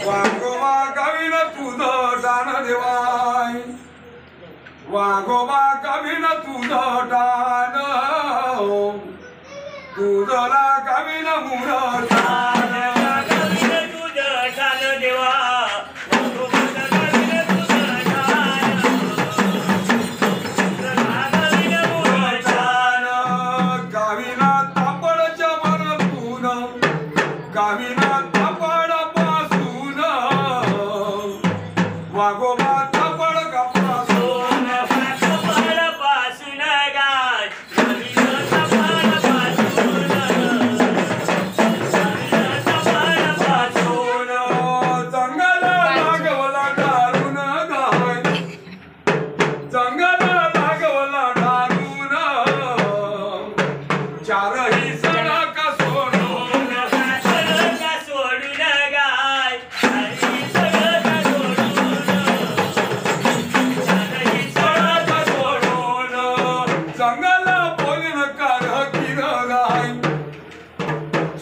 वाघोबा गावीन तुझं दान देवाय, वाघोबा गावीन तुझं दान, तुझला गावीन मुळ गावीना तापड पासून, वाघोबा तापड पासून, तापड पासून गाय गावीना तापड पासून, तापड पासून जंगल लागवला दारून गाय, जंगल लागवला दारून, चारही सडक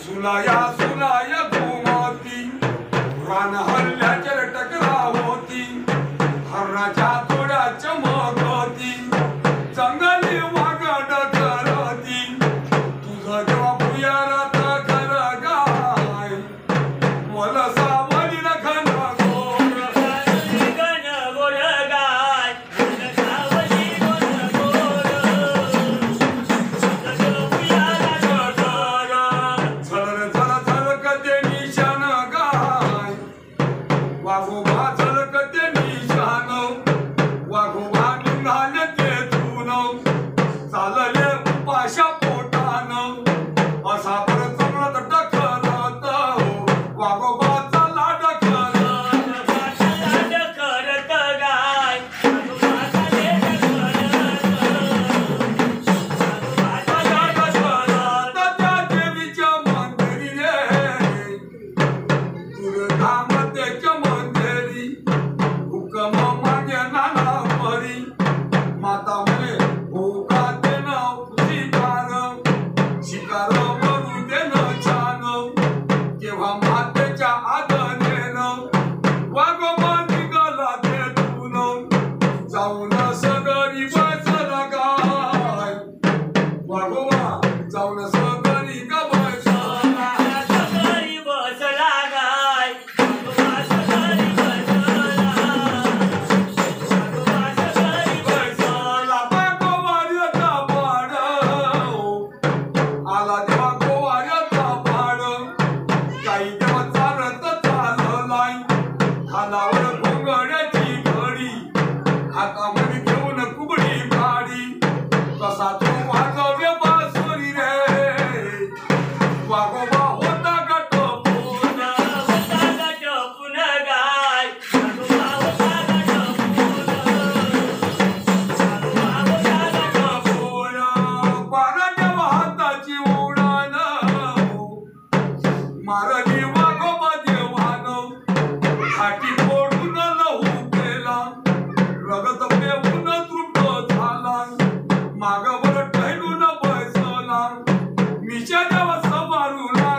सुनाया सुनाया घुमती, रान हल्ल्याच्या टकरा होती, हरणाच्या थोड्या चमकती, जंगली वागड करती, तुझं जेव्हा भुयारात घर गाय, मला सावली न घन गोर, घन गोर गाय, सावली घन गोर, वाघोबा झलकते निशान, वाघोबा निघाले तेथून, चालले उपाशा पोटान, असा परत जमत ढकलत, वाघोबाचा लाड करत गाय, त्या देवीच्या मंदिरी रे, दुर्गामध्येच्या मंदिरी, हुकम मागे नाना परी, माता म्हणे भोका देणं शिकार, शिकार करू देणं छान, केव्हा मातेच्या आदनेनं वाघोबा निघाला तेथून, जाऊन सगळी बसला गाय, वाघोबा जाऊन सगळी का बसला, सगळी बसला गाय, सगळी बसला, वाघोबाऱ्याचा पाड, आला देवा गोवाऱ्याचा पाड, काही देवा चालत चाललाय, हातावर घोंगड्याची घडी, हातामध्ये घेऊन कुबडी गाडी, कसा तो वाजव्य बासुरी रे, वाघोबा होता गटपून, होता गटपून गाय, होता गटपून, पाण्याच्या हाताची उडान, मारली वाघोबा देवानं, हाटी फोडून लहू केला, रगत पेऊन तृप्त झाला, मागावर टहलून बसला, मिशा देवा सवारूला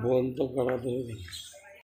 बंद तो करा दो।